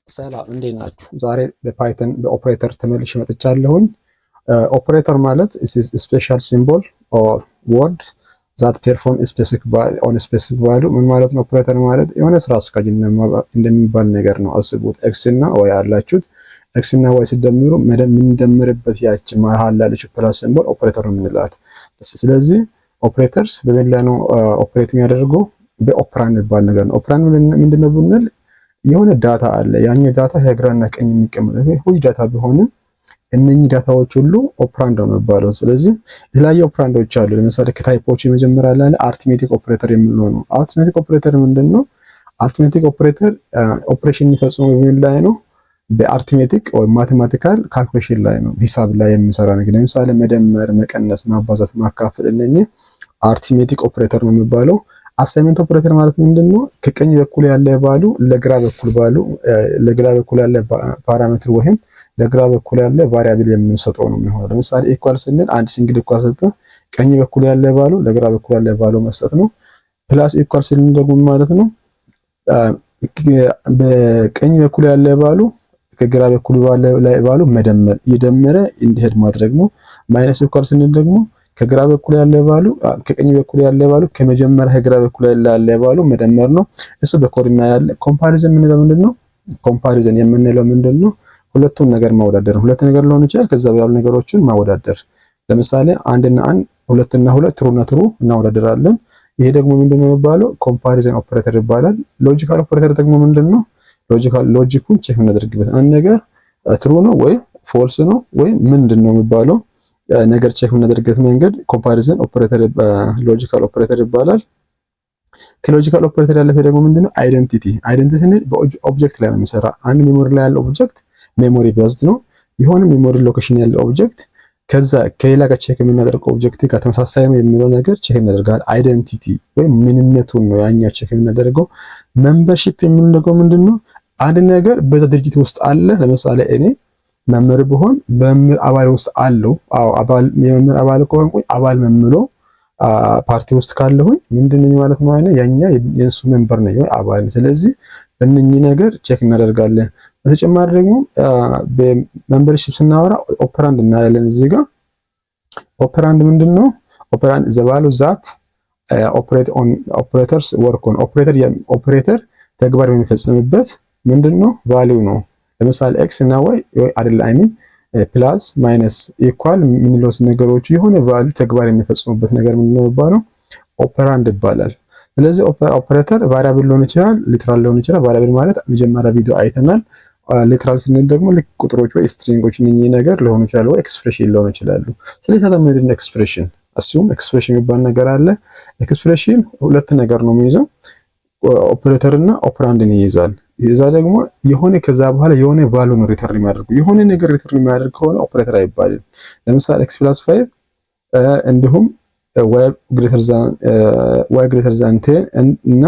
ሰላም እንዴት ናችሁ? ዛሬ በፓይተን በኦፕሬተር ተመልሼ መጥቻለሁኝ። ኦፕሬተር ማለት ስፔሻል ሲምቦል ኦር ወርድ ዛት ፐርፎርም ስፔሲፊክ ቫልዩ ምን ማለት ነው? ኦፕሬተር ማለት የሆነ ስራ አስኪያጅ እንደሚባል ነገር ነው። አስቡት፣ ኤክስ እና ዋይ አላችሁት። ኤክስ እና ዋይ ሲደምሩ የምንደምርበት ያቺ መሀል ያለችው ፕላስ ሲምቦል ኦፕሬተር ነው የምንላት። ስለዚህ ኦፕሬተርስ በምን ላይ ነው ኦፕሬት የሚያደርገው? በኦፕራንድ የሚባል ነገር ነው። ኦፕራንድ ምንድነው ብንል የሆነ ዳታ አለ። ያኛ ዳታ ከግራና ቀኝ የሚቀመጥ ሁሉ ዳታ ቢሆንም እነኚህ ዳታዎች ሁሉ ኦፕራንድ ነው የሚባለው። ስለዚህ የተለያዩ ኦፕራንዶች አሉ። ለምሳሌ ከታይፖች የመጀመሪያ ላይ አርትሜቲክ ኦፕሬተር የሚለው ነው። አርትሜቲክ ኦፕሬተር ምንድነው? አርትሜቲክ ኦፕሬተር ኦፕሬሽን የሚፈጽመው በምን ላይ ነው? በአርትሜቲክ ወይ ማቴማቲካል ካልኩሌሽን ላይ ነው፣ ሂሳብ ላይ የሚሰራ ነገር። ለምሳሌ መደመር፣ መቀነስ፣ ማባዛት፣ ማካፈል እነኚህ አርትሜቲክ ኦፕሬተር ነው የሚባለው። አሳይመንት ኦፕሬተር ማለት ምንድነው? ከቀኝ በኩል ያለ ቫሉ ለግራ በኩል ያለ ፓራሜትር ወይም ለግራ በኩል ያለ ቫሪያብል የምንሰጠው ነው የሚሆነው። ለምሳሌ ኢኳል ስንል አንድ ሲንግል ኢኳል ሰጥተን ቀኝ በኩል ያለ ቫሉ ለግራ በኩል ያለ ቫሉ መስጠት ነው። ፕላስ ኢኳል ስንል ደግሞ ማለት ነው በቀኝ በኩል ያለ ቫሉ ከግራ በኩል ያለ ቫሉ መደመር፣ እየደመረ እንዲሄድ ማድረግ ነው። ማይነስ ኢኳል ስንል ደግሞ ከግራ በኩል ያለ ቫሉ ከቀኝ በኩል ያለ ቫሉ ከመጀመሪያ ከግራ በኩል ያለ ቫሉ መደመር ነው። እሱ በኮርዲና ያለ ኮምፓሪዝን የምንለው ምንድነው? ኮምፓሪዝን የምንለው ምንድነው? ሁለቱን ነገር ማወዳደር። ሁለት ነገር ሊሆን ይችላል፣ ከዛ ያሉ ነገሮችን ማወዳደር። ለምሳሌ አንድና አንድ፣ ሁለትና ሁለት፣ ትሩና ትሩ እናወዳደራለን። ይሄ ደግሞ ምንድነው የሚባለው? ኮምፓሪዝን ኦፕሬተር ይባላል። ሎጂካል ኦፕሬተር ደግሞ ምንድነው? ሎጂኩን ቼክ እናደርግበት። አንድ ነገር ትሩ ነው ወይ ፎልስ ነው ወይ ምንድነው የሚባለው ነገር ቼክ የምናደርግበት መንገድ ኮምፓሪዝን ኦፕሬተር ሎጂካል ኦፕሬተር ይባላል። ከሎጂካል ኦፕሬተር ያለፈ ደግሞ ምንድነው? አይደንቲቲ ስንል በኦብጀክት ላይ ነው የሚሰራ። አንድ ሜሞሪ ላይ ያለው ኦብጀክት ሜሞሪ ቤዝድ ነው። የሆነ ሜሞሪ ሎኬሽን ያለው ኦብጀክት ከዛ ከሌላ ጋር ቼክ የምናደርገው ኦብጀክት ጋር ተመሳሳይ ነው የሚለው ነገር ቼክ እናደርጋለን። አይደንቲቲ ወይም ምንነቱን ነው ያኛ ቼክ የምናደርገው። ሜምበርሺፕ የምንለው ምንድነው? አንድ ነገር በዛ ድርጅት ውስጥ አለ። ለምሳሌ እኔ መምህር ብሆን በመምህር አባል ውስጥ አለው። አባል የመምህር አባል ከሆንኩኝ አባል መምሎ ፓርቲ ውስጥ ካለሁኝ ምንድነኝ ማለት ነው? አይነ ያኛ የእሱ ሜምበር ነኝ ወይ አባል። ስለዚህ በእነኚህ ነገር ቼክ እናደርጋለን። በተጨማሪ ደግሞ በሜምበርሺፕ ስናወራ ኦፐራንድ እናያለን። እዚህ ጋር ኦፐራንድ ምንድነው? ኦፐራንድ ዘ ቫልዩ ዛት ኦፕሬት ኦን ኦፕሬተርስ ወርክ ኦን ኦፕሬተር ተግባር የሚፈጽምበት ምንድነው? ቫልዩ ነው። ለምሳሌ ኤክስ እና ዋይ አይደል አይሚን ፕላስ ማይነስ ኢኳል ምንለው ነገሮች የሆነ ቫልዩ ተግባር የሚፈጽሙበት ነገር ምንድነው የሚባለው? ኦፐራንድ ይባላል። ስለዚህ ኦፐሬተር ቫሪያብል ሊሆን ይችላል፣ ሊትራል ሊሆን ይችላል። ቫሪያብል ማለት መጀመሪያ ቪዲዮ አይተናል። ሊትራል ስንል ደግሞ ልክ ቁጥሮች ወይ ስትሪንጎች እነኚህ ነገር ሊሆኑ ይችላሉ፣ ወይ ኤክስፕሬሽን ሊሆኑ ይችላሉ። ስለዚህ ታዲያ ኤክስፕሬሽን አስዩም ኤክስፕሬሽን የሚባል ነገር አለ። ኤክስፕሬሽን ሁለት ነገር ነው የሚይዘው፣ ኦፐሬተር እና ኦፐራንድን ይይዛል። እዛ ደግሞ የሆነ ከዛ በኋላ የሆነ ቫልዩ ነው ሪተርን የሚያደርጉ። የሆነ ነገር ሪተርን የሚያደርግ ከሆነ ኦፐሬተር አይባልም። ለምሳሌ x + 5 እንዲሁም y greater than 10 እና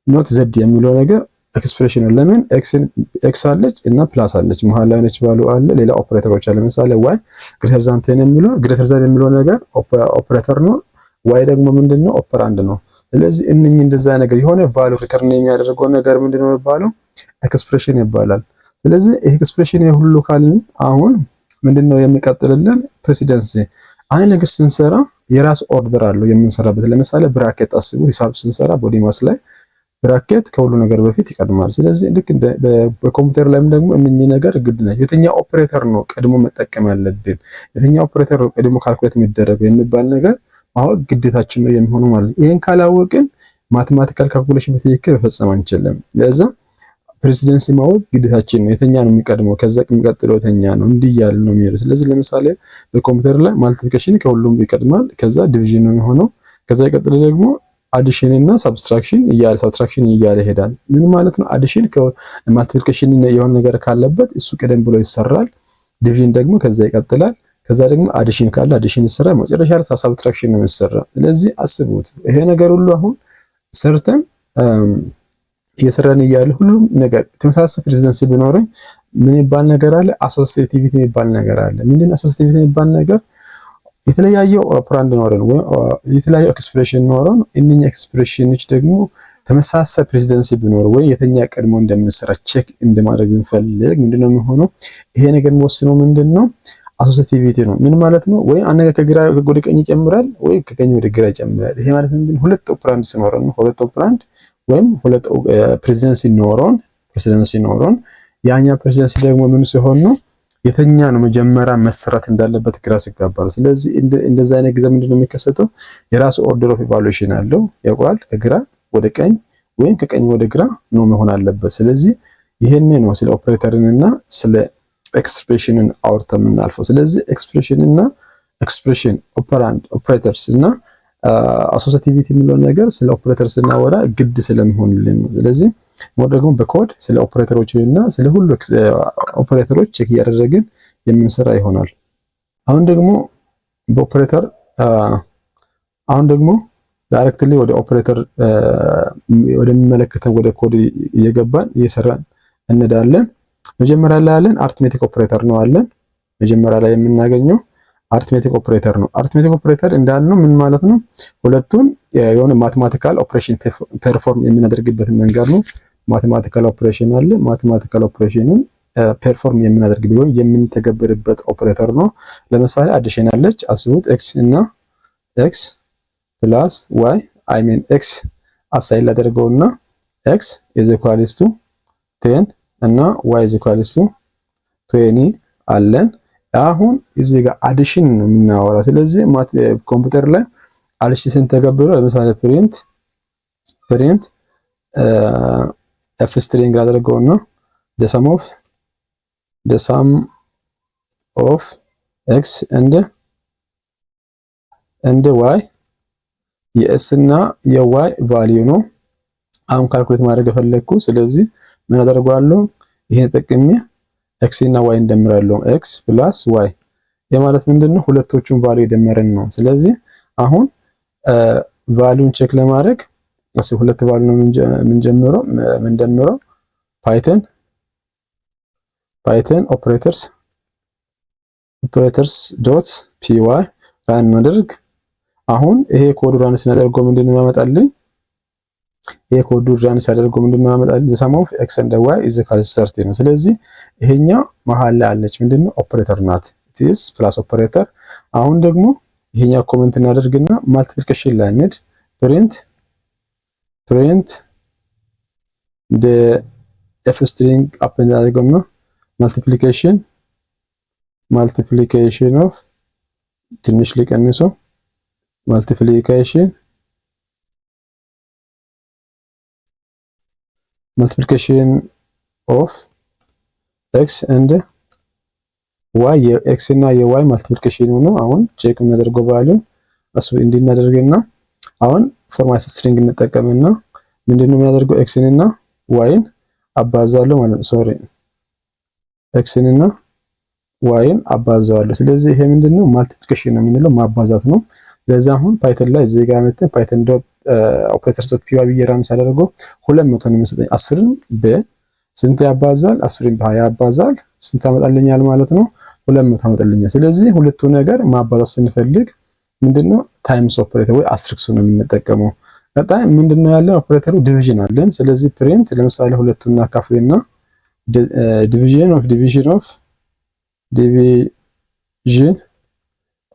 ኖት z የሚለው ነገር ኤክስፕሬሽን ነው። ለምን x አለች እና ፕላስ አለች መሃል ላይ ነች ቫልዩ አለ፣ ሌላ ኦፐሬተሮች አለ። ለምሳሌ y greater than 10 የሚለው ነገር ኦፐሬተር ነው። y ደግሞ ምንድነው? ኦፐራንድ ነው። ስለዚህ እነኚህ እንደዛ ነገር የሆነ ቫልዩ ሪተርን የሚያደርገው ነገር ምንድነው የሚባለው? ኤክስፕሬሽን ይባላል። ስለዚህ ኤክስፕሬሽን የሁሉ ካልን አሁን ምንድነው የሚቀጥልልን? ፕሬሲደንሲ። አንድ ነገር ስንሰራ የራስ ኦርደር አለው የምንሰራበት። ለምሳሌ ብራኬት አስቡ። ሂሳብ ስንሰራ ቦዲማስ ላይ ብራኬት ከሁሉ ነገር በፊት ይቀድማል። ስለዚህ ልክ በኮምፒውተር ላይም ደግሞ እነኚህ ነገር ግድ ነው። የትኛው ኦፕሬተር ነው ቀድሞ መጠቀም ያለብን፣ የትኛው ኦፕሬተር ነው ቀድሞ ካልኩሌት የሚደረገው የሚባል ነገር ማወቅ ግዴታችን ነው የሚሆነው ማለት ነው። ይሄን ካላወቅን ማቴማቲካል ካልኩሌሽን በትክክል መፈጸም አንችልም። ለዛ ፕሬሲደንሲ ማወቅ ግዴታችን ነው። የተኛ ነው የሚቀድመው፣ ከዛ የሚቀጥለው የተኛ ነው፣ እንዲህ ያለ ነው የሚሄደው። ስለዚህ ለምሳሌ በኮምፒውተር ላይ ማልቲፕሊኬሽን ከሁሉም ይቀድማል፣ ከዛ ዲቪዥን ነው የሚሆነው፣ ከዛ ይቀጥል ደግሞ አዲሽን እና ሰብስትራክሽን እያለ ይሄዳል። ምን ማለት ነው? አዲሽን ከማልቲፕሊኬሽን የሆነ ነገር ካለበት እሱ ቀደም ብሎ ይሰራል። ዲቪዥን ደግሞ ከዛ ይቀጥላል። ከዛ ደግሞ አዲሽን ካለ አዲሽን ይሰራ፣ መጨረሻ ላይ ሰብትራክሽን ነው የሚሰራ። ስለዚህ አስቡት ይሄ ነገር ሁሉ አሁን ሰርተን እየሰራን እያለ ሁሉም ነገር ተመሳሳይ ፕሬሲደንሲ ቢኖረኝ ምን ይባል ነገር አለ? አሶሲዬቲቪቲ የሚባል ነገር አለ። ምንድን ነው አሶሲዬቲቪቲ የሚባል ነገር? የተለያየ ኦፕራንድ ኖረን ወይ የተለያየ ኤክስፕሬሽን ኖረን እነኛ ኤክስፕሬሽኖች ደግሞ ተመሳሳይ ፕሬሲደንሲ ቢኖር ወይ የተኛ ቀድሞ እንደምንሰራ ቼክ እንደማድረግ ብንፈልግ ምንድነው የሚሆነው? ይሄ ነገር የሚወስነው ምንድነው? አሶሲቲቪቲ ነው። ምን ማለት ነው? ወይ አንድ ከግራ ወደ ቀኝ ይጨምራል ወይ ከቀኝ ወደ ግራ ይጨምራል። ይሄ ማለት ምንድነው? ሁለት ኦፕራንድ ሲኖረን ነው። ሁለት ኦፕራንድ ወይም ሁለት ፕሬሲደንሲ ኖሮን ያኛ ፕሬሲደንሲ ደግሞ ምን ሲሆን ነው የተኛ ነው መጀመሪያ መሰራት እንዳለበት ግራ ሲጋባ ነው። ስለዚህ እንደዛ አይነት ጊዜ ምንድነው የሚከሰተው? የራሱ ኦርደር ኦፍ ኢቫሉዌሽን አለው ያውቃል። ከግራ ወደ ቀኝ ወይም ከቀኝ ወደ ግራ ነው መሆን አለበት። ስለዚህ ይሄን ነው ስለ ኦፕሬተርንና ስለ ኤክስፕሬሽንን አውርተን የምናልፈው። ስለዚህ ኤክስፕሬሽንና ኤክስፕሬሽን ኦፐራንድ ኦፕሬተርስ እና አሶሲቲቪቲ የሚለው ነገር ስለ ኦፕሬተር ስናወራ ግድ ስለሚሆንልን ነው። ስለዚህ ሞር ደግሞ በኮድ ስለ ኦፕሬተሮች እና ስለ ሁሉ ኦፕሬተሮች ቼክ እያደረግን የምንሰራ ይሆናል። አሁን ደግሞ ዳይሬክትሊ ወደ ኦፕሬተር ወደሚመለከተን ወደ ኮድ እየገባን እየሰራን እንሄዳለን። መጀመሪያ ላይ ያለን አርትሜቲክ ኦፕሬተር ነው አለን። መጀመሪያ ላይ የምናገኘው አርትሜቲክ ኦፕሬተር ነው። አርትሜቲክ ኦፕሬተር እንዳልነው ምን ማለት ነው? ሁለቱን የሆነ ማቴማቲካል ኦፕሬሽን ፐርፎርም የምናደርግበት መንገድ ነው። ማቴማቲካል ኦፕሬሽን አለ። ማቴማቲካል ኦፕሬሽንን ፐርፎርም የምናደርግበት ወይ የምንተገብርበት ኦፕሬተር ነው። ለምሳሌ አዲሽን አለች። አስቡት ኤክስ እና ኤክስ ፕላስ ዋይ አይ ሚን ኤክስ አሳይን ላደርገውና ኤክስ ኢዝ ኢኳልስ ቱ 10 እና ዋይ ኢዝ ኢኳልስ ቱ 20 አለን። አሁን እዚህ ጋር አዲሽን ነው የምናወራ። ስለዚህ ኮምፒውተር ላይ አዲሽን ስንተገብሩ ለምሳሌ ፕሪንት ኤፍ ስትሪንግ አድርገውና the sum of x and y የኤስ እና የዋይ ቫልዩ ነው አሁን ካልኩሌት ማድረግ ፈለግኩ። ስለዚህ ምን አደርጋለሁ? ይሄን ተጠቅሜ ኤክስ እና ዋይ እንደምራለሁ። ኤክስ ፕላስ ዋይ የማለት ምንድነው? ሁለቶቹን ቫልዩ የደመረን ነው። ስለዚህ አሁን ቫልዩን ቼክ ለማድረግ ሁለት ቫልዩ ነው የምንደምረው ፓይተን ኦፕሬተርስ ዶት ፒዋይ ራን እናደርግ። አሁን ይሄ ኮድ ራን ሲያደርገው ምንድነው ያመጣልኝ? ይሄ ኮድ ራን ሲያደርገው ምንድነው ያመጣልኝ? the sum of x and y is equal to 30 ነው። ስለዚህ ይሄኛው መሃል ላይ አለች ምንድነው? ኦፕሬተር ናት። it is ፕላስ ኦፕሬተር። አሁን ደግሞ ይሄኛው ኮሜንት እናደርግና ማልቲፕሊኬሽን ላይ እንሂድ። print the f string append አድርገውና multiplication of ትንሽ ሊቀንሰው multiplication of x and y የx እና የy ማልቲፕሊኬሽን ነው። አሁን ቼክ እናደርገው ቫልዩ እሱ እንዲናደርግና አሁን ፎርማት ስትሪንግ እንጠቀምና ምንድነው የሚያደርገው? x እና y አባዛለሁ ማለት ነው። ሶሪ x እና y አባዛለሁ። ስለዚህ ይሄ ምንድነው? ማልቲፕሊኬሽን ነው የምንለው ማባዛት ነው። ስለዚህ አሁን ፓይተን ላይ እዚህ ጋር መተን ፓይተን ዶት ኦፕሬተርስ ዶት ፒዋይ ብየራም ሳደርገው 200 ነው የሚሰጠኝ። 10ን በስንት ያባዛል? 10ን በ20 ያባዛል። ስንት ያመጣልኛል ማለት ነው? 200 ያመጣልኛል። ስለዚህ ሁለቱ ነገር ማባዛት ስንፈልግ ምንድነው? ታይምስ ኦፕሬተር ወይ አስትሪክስ ነው የምንጠቀመው። ቀጣይ ምንድነው ያለ ኦፕሬተሩ ዲቪዥን አለን። ስለዚህ ፕሪንት ለምሳሌ ሁለቱን እናካፍልና ዲቪዥን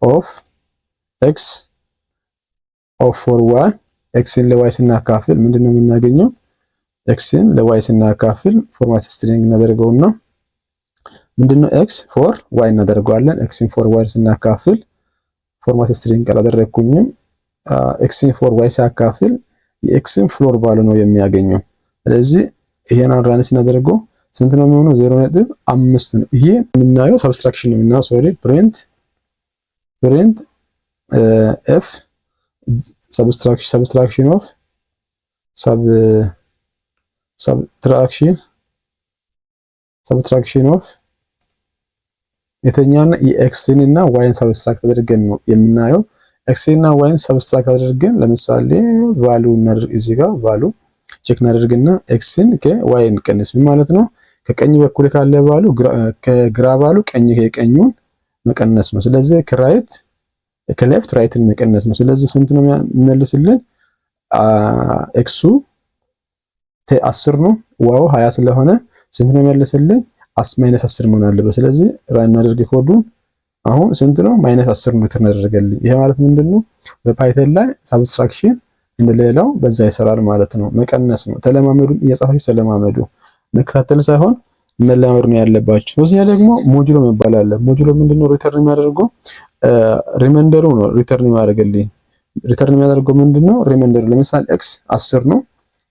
ኦፍ ኤክስ ኦፍ ፎር ዋይ ኤክስን ለዋይ ስናካፍል ምንድነው የምናገኘው? ኤክስን ለዋይ ስናካፍል ፎርማት ስትሪንግ እናደርገውና ምንድነው ኤክስ ፎር ዋይ እናደርገዋለን። ኤክስን ፎር ዋይ ስናካፍል ፎርማት ስትሪንግ አላደረኩኝም። ኤክስን ፎር ዋይ ሲያካፍል የኤክስን ፍሎር ቫልዩ ነው የሚያገኘው። ስለዚህ ይሄን ራን ስናደርገው ስንት ነው የሚሆነው? 0.5 ነው። ይሄ የምናየው ሰብስትራክሽን ነው የምናየው። ሶሪ ፕሪንት ኤፍ subtraction of subtraction of የተኛና የኤክስን እና ዋይን ሰብስትራክት አድርገን ነው የምናየው። ኤክስን እና ዋይን ሰብስትራክት አድርገን ለምሳሌ ቫልዩ እናደርግ። እዚህ ጋር ቫልዩ ቼክ እናደርግና ኤክስን ከዋይን ቀንስ ማለት ነው። ከቀኝ በኩል ካለ ቫልዩ ከግራ ቫልዩ ቀኝ የቀኙን መቀነስ ነው። ስለዚህ ከሌፍት ራይትን መቀነስ ነው። ስለዚህ ስንት ነው የሚመልስልን? ኤክሱ 10 ነው ዋው 20 ስለሆነ ስንት ነው የሚመልስልኝ -10 መሆን አለበት። ስለዚህ ራን እናድርግ ኮዱን አሁን ስንት ነው -10 ነው ሪተርን ያደረገልኝ። ይሄ ማለት ምንድነው በፓይተን ላይ ሳብስትራክሽን እንደሌላው በዛ ይሰራል ማለት ነው። መቀነስ ነው። ተለማመዱ፣ እየጻፋችሁ ተለማመዱ። መከታተል ሳይሆን መለማመድ ነው ያለባችሁ። ሶስተኛ ደግሞ ሞጁሎ መባል አለ። ሞጁሎ ምንድነው ሪተርን የሚያደርገው ሪማይንደሩ ነው ሪተርን የሚያደርግልኝ። ሪተርን የሚያደርገው ምንድነው ሪማይንደሩ። ለምሳሌ x 10 ነው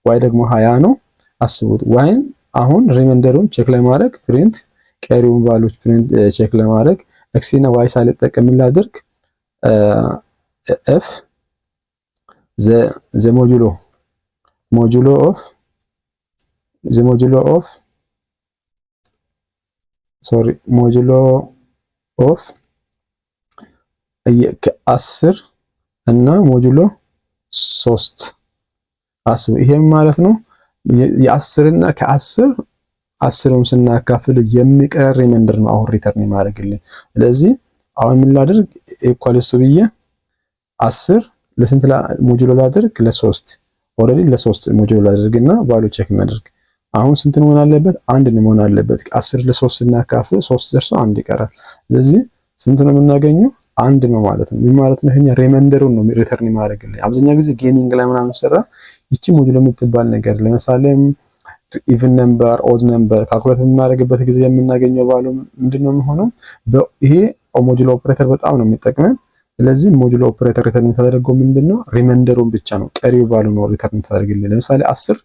y ደግሞ 20 ነው። አስቡት y አሁን ሪማይንደሩን ቼክ ለማድረግ ፕሪንት ቀሪውን ቫልዩስ ፕሪንት ቼክ ለማድረግ x እና y ሳልጠቀም ላድርግ f the modulo of ከ10 እና ሞጁሎ 3 አስቡ። ይሄም ማለት ነው የ10 እና ከ10 10ን ስናካፍል የሚቀር ሪማይንደር ነው አሁን ሪተርን ማድረግልኝ። ስለዚህ አሁን ምን ላድርግ ኢኳልስ ብዬ 10 ለስንት ሞጁሎ ላድርግ ለ3 ኦሬዲ ለ3 ሞጁሎ ላድርግና ቫልዩ ቼክ እናድርግ። አሁን ስንት መሆን አለበት? 1 ነው መሆን አለበት። 10 ለ3 ስናካፍል 3 ደርሶ 1 ይቀራል። ስለዚህ ስንት ነው የምናገኘው? 1 ነው ማለት ነው። ምን ማለት ነው? ይሄኛ ሪማይንደሩን ነው ሪተርን ማድረግልኝ። አብዛኛው ጊዜ ጌሚንግ ላይ ምናምን ሰራ ይቺ ሞጁሎ የምትባል ነገር ለምሳሌ ኢቭን ነምበር ኦድ ነምበር ካልኩሌት የምናደርግበት ጊዜ የምናገኘው ቫልዩ ምንድነው የሚሆነው? ይሄ ሞጁሎ ኦፕሬተር በጣም ነው የሚጠቅመን። ስለዚህ ሞጁሎ ኦፕሬተር ሪተርን የምታደርገው ምንድነው ሪማይንደሩን ብቻ ነው፣ ቀሪው ቫልዩ ነው ሪተርን የምታደርግልኝ። ለምሳሌ 10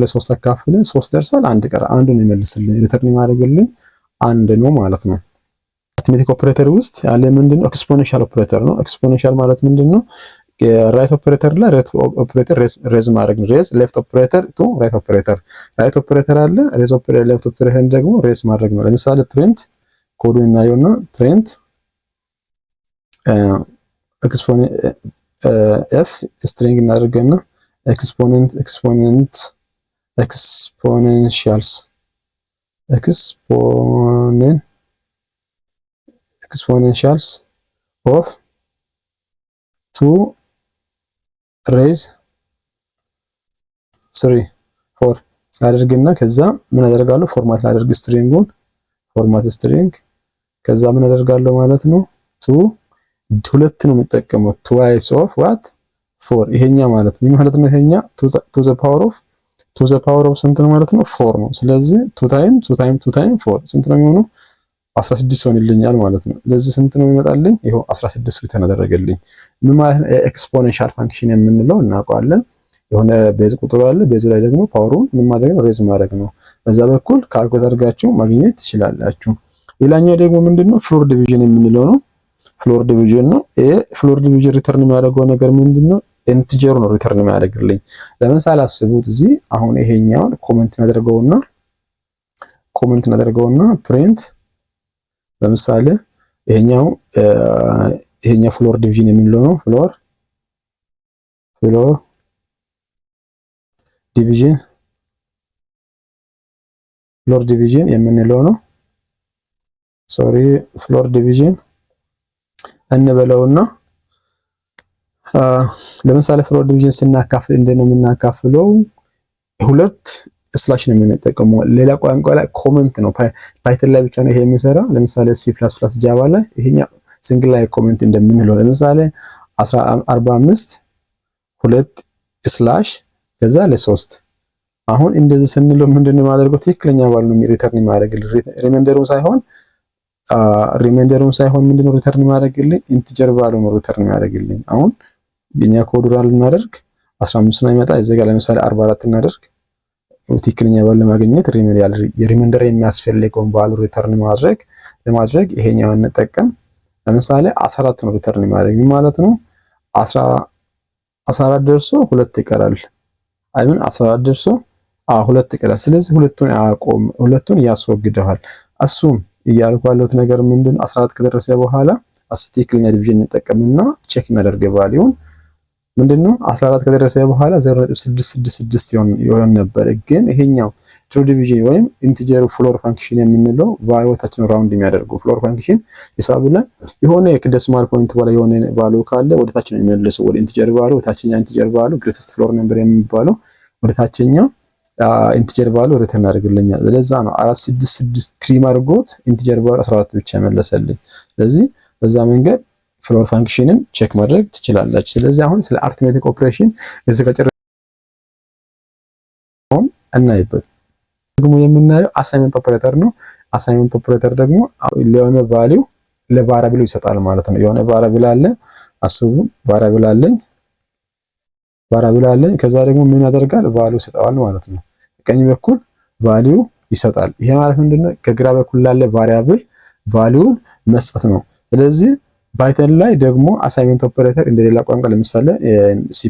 ለ3 አካፍለን 3 ደርሳል 1 ቀረ 1 ነው ይመልስልኝ። ሪተርን ማድረግልኝ 1 ነው ማለት ነው። አርትሜቲክ ኦፕሬተር ውስጥ ያለ ምንድነው ኤክስፖኔንሻል ኦፕሬተር ነው። ኤክስፖኔንሻል ማለት ምንድነው ራይት ኦፕሬተር ላይ ራይት ኦፕሬተር ሬዝ ማድረግ ነው። ሬዝ ሌፍት ኦፕሬተር ቱ ራይት ኦፕሬተር ራይት ኦፕሬተር አለ ሬዝ ኦፕሬተር ሌፍት ኦፕሬተር ደግሞ ሬዝ ማድረግ ነው። ለምሳሌ ፕሪንት ኮዱን እናየውና ፕሪንት ኤክስፖኔንት ኤፍ ስትሪንግ እናደርገና ኤክስፖኔንሻልስ ኦፍ 2 ሬዝ 3 4 አድርግና ከዛ ምን አደርጋለሁ ፎርማት ላደርግ ስትሪንጉን ፎርማት ስትሪንግ ከዛ ምን አደርጋለሁ ማለት ነው 2 ሁለት ነው የምጠቀመው twice of what 4 ይሄኛ ማለት ነው ነው ይሄኛ to the power of ስንት ነው ማለት ነው 4 ነው። ስለዚህ 2 times 4 ስንት ነው የሚሆነው 16 ሆነልኛል ማለት ነው። ስለዚህ ስንት ነው ይመጣልኝ? ይሄው 16 ሪተርን አደረገልኝ። ምን ማለት ነው? ኤክስፖኔንሻል ፋንክሽን የምንለው እናውቀዋለን። የሆነ ቤዝ ቁጥር አለ፣ ቤዙ ላይ ደግሞ ፓወሩን ምን ማድረግ ነው? ሬዝ ማድረግ ነው። በዛ በኩል ካልኩሌት አድርጋችሁ ማግኘት ትችላላችሁ። ሌላኛው ደግሞ ምንድነው? ፍሎር ዲቪዥን የምንለው ነው። ፍሎር ዲቪዥን ነው። ፍሎር ዲቪዥን ሪተርን የሚያደርገው ነገር ምንድነው? ኢንቲጀር ነው ሪተርን የሚያደርግልኝ። ለምሳሌ አስቡት እዚህ አሁን ይሄኛውን ኮሜንት እናደርገውና ፕሪንት ለምሳሌ ይሄኛው ፍሎር ዲቪዥን የምንለው ነው። ፍሎር ዲቪዥን የምንለው ነው። ፍሎር ዲቪዥን እንበለውና ለምሳሌ ፍሎር ዲቪዥን ስናካፍል እንደነ የምናካፍለው ሁለት ስላሽ ነው የምንጠቀመው። ሌላ ቋንቋ ላይ ኮመንት ነው። ፓይተን ላይ ብቻ ነው ይሄ የሚሰራ። ለምሳሌ ሲ++ ጃቫ ላይ ይሄኛው ሲንግል ላይ ኮመንት እንደምንለው ለምሳሌ 45 2 ስላሽ ከዛ ለ3 አሁን እንደዚህ ስንለው ምንድነው ማድረገው? ትክክለኛ ቫልዩ ነው ሪተርን ማድረግልኝ። ሪማይንደሩን ሳይሆን ምንድነው ሪተርን ማድረግልኝ? ኢንቲጀር ቫልዩ ነው ሪተርን ማድረግልኝ። አሁን የኛ ኮድ ራን እናደርግ 15 ነው ይመጣ። እዚህ ጋር ለምሳሌ 44 እናደርግ ትክክለኛ ቫልዩ ለማግኘት የሪማይንደር የሚያስፈልገውን ቫልዩ ሪተርን ለማድረግ ይሄኛውን እንጠቀም። ለምሳሌ 14 ነው ሪተርን ማድረግ ማለት ነው። 14 ደርሶ 2 ይቀራል። 14 ደርሶ 2 ይቀራል። ስለዚህ ሁለቱን ያስወግደዋል። እሱም እያልኩ ያለሁት ነገር ምንድነው 14 ከደረሰ በኋላ ትክክለኛ ዲቪዥን እንጠቀምና ቼክ እናደርግ ቫልዩን ምንድነው 14 ከደረሰ በኋላ 0.666 ይሆን ነበር። ግን ይሄኛው ትሩ ዲቪዥን ወይም ኢንቲጀር ፍሎር ፋንክሽን የምንለው ቫልዩታችን ራውንድ የሚያደርገው ፍሎር ፋንክሽን ሂሳብ ላይ የሆነ የዴሲማል ፖይንት በላይ የሆነ ቫልዩ ካለ ወደ ታች ነው የሚመለሰው። ወደ ኢንቲጀር ቫልዩ ታችኛ ኢንቲጀር ቫልዩ ግሬተስት ፍሎር ነምበር የሚባለው ወደ ታችኛ ኢንቲጀር ቫልዩ ሪተርን አድርግልኛል። ስለዛ ነው 466 ትሪም አድርጎት ኢንቲጀር ቫልዩ 14 ብቻ መለሰልኝ። ስለዚህ በዛ መንገድ ፍሎር ፋንክሽንን ቼክ ማድረግ ትችላላችሁ። ስለዚህ አሁን ስለ አርትሜቲክ ኦፕሬሽን እዚህ ጋር እናይበት። ደግሞ የምናየው አሳይመንት ኦፕሬተር ነው። አሳይመንት ኦፕሬተር ደግሞ ለሆነ ቫልዩ ለቫሪያብል ይሰጣል ማለት ነው። የሆነ ቫሪያብል አለ፣ አስቡ ቫሪያብል አለኝ። ከዛ ደግሞ ምን ያደርጋል? ቫልዩ ይሰጣል ማለት ነው። ቀኝ በኩል ቫልዩ ይሰጣል። ይሄ ማለት ምንድነው? ከግራ በኩል ላለ ቫሪያብል ቫልዩን መስጠት ነው። ስለዚህ ፓይተን ላይ ደግሞ አሳይመንት ኦፕሬተር እንደሌላ ቋንቋ ለምሳሌ ሲ++